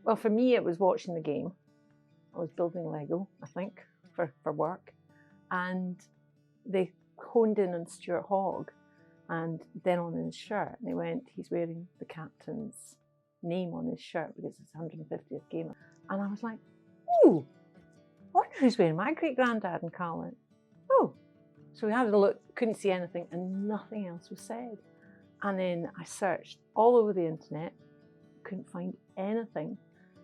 Well, for me, it was watching the game. I was building Lego, I think, for work. And they honed in on Stuart Hogg and then on his shirt. And they went, he's wearing the captain's name on his shirt because it's 150th game. And I was like, oh, I wonder who's wearing my great-granddad and Colin. Oh. So we had a look, couldn't see anything, and nothing else was said. And then I searched all over the internet, couldn't find anything.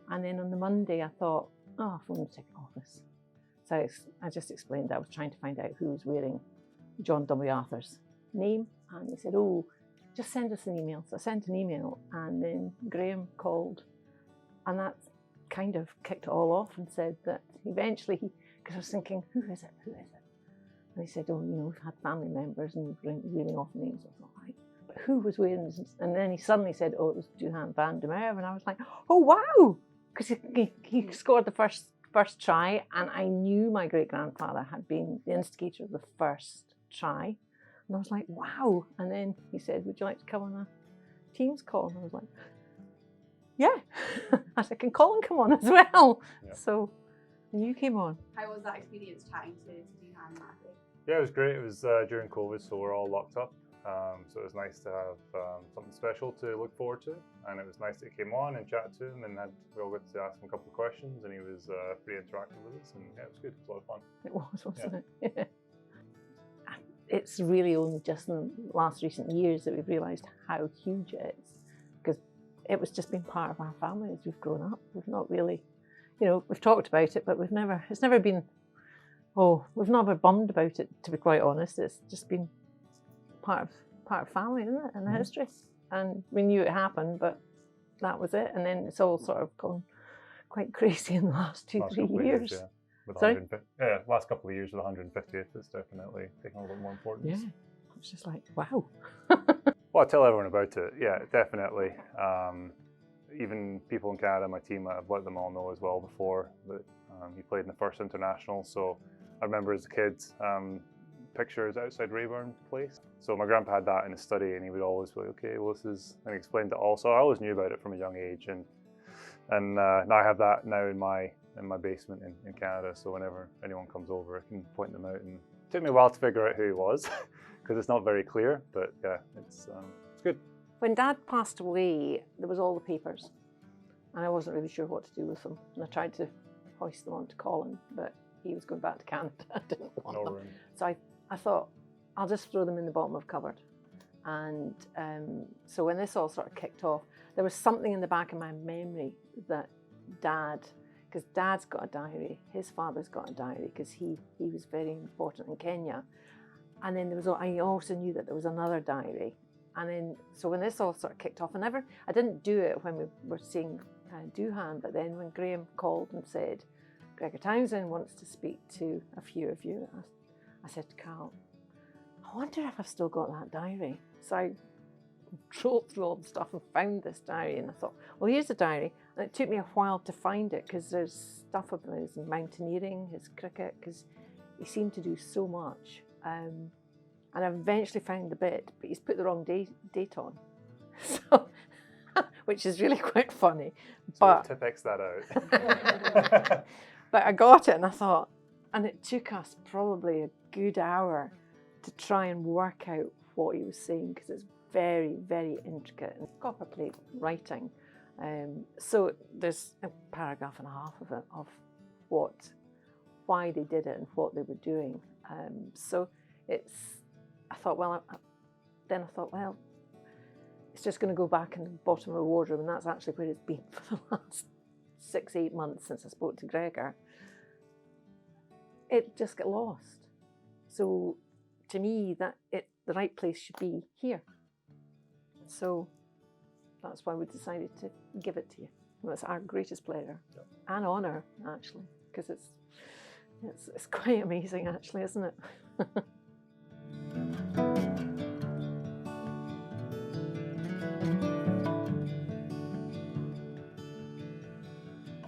And then on the Monday, I thought, oh, I'll phone the ticket office. So I just explained that I was trying to find out who was wearing John W. Arthur's name. And they said, oh, just send us an email. So I sent an email, and then Graham called. And that kind of kicked it all off and said that eventually, because I was thinking, who is it? Who is it? And he said, oh, you know, we've had family members and we're reeling off names. I thought, right. But who was wearing this? And then he suddenly said, oh, it was Duhan van der Merwe. And I was like, oh, wow. Because he scored the first try, and I knew my great-grandfather had been the instigator of the first try. And I was like, wow. And then he said, would you like to come on a Teams call? And I was like, yeah. I said, can Colin come on as well? Yeah. So, and you came on. How was that experience chatting to Duhan that day? Yeah, it was great. It was during COVID, so we're all locked up. So it was nice to have something special to look forward to, and it was nice that he came on and chatted to him, and we all got to ask him a couple of questions, and he was pretty interactive with us, and yeah, it was good. It was a lot of fun. It was, wasn't it? Yeah. It's really only just in the last recent years that we've realised how huge it is, because it was just been part of our family as we've grown up. We've not really, you know, we've talked about it, but it's never been, we've never bummed about it, to be quite honest. It's just been part of family, isn't it, and the history. And we knew it happened, but that was it. And then it's all sort of gone quite crazy in the last 2-3 years. Yeah. Yeah, last couple of years with 150th, it's definitely taken a little bit more importance. Yeah, it's just like, wow. Well, I tell everyone about it. Yeah, definitely. Even people in Canada, my team, I've let them all know as well before that he played in the first international. So I remember as a kid, pictures outside Rayburn Place. So my grandpa had that in his study, and he would always be like, okay, well, this is, and he explained it all. So I always knew about it from a young age, and now I have that now in my basement in Canada. So whenever anyone comes over, I can point them out. And it took me a while to figure out who he was because it's not very clear, but yeah, it's good. When Dad passed away, there was all the papers, and I wasn't really sure what to do with them. And I tried to hoist them onto Colin, but he was going back to Canada. I didn't want them. Room. So I thought, I'll just throw them in the bottom of the cupboard. And so when this all sort of kicked off, there was something in the back of my memory that because Dad's got a diary, his father's got a diary, because he was very important in Kenya. And then I also knew that there was another diary. And then, so when this all sort of kicked off, I didn't do it when we were seeing Duhan, but then when Graham called and said, Gregor Townsend wants to speak to a few of you, I said to Carl, I wonder if I've still got that diary. So I trawled through all the stuff and found this diary, and I thought, well, here's the diary. And it took me a while to find it, because there's stuff about his mountaineering, his cricket, because he seemed to do so much. And I eventually found the bit, but he's put the wrong date on, so, which is really quite funny. So but Tipex that out. But I got it, and I thought, and it took us probably a good hour to try and work out what he was saying, because it's very, very intricate and copperplate writing. So there's a paragraph and a half of it of why they did it and what they were doing. So I thought, well, it's just going to go back in the bottom of the wardrobe, and that's actually where it's been for the last 6-8 months since I spoke to Gregor. It just got lost. So to me, the right place should be here. So that's why we decided to give it to you. Well, it's our greatest pleasure and honour, actually, because it's quite amazing, actually, isn't it?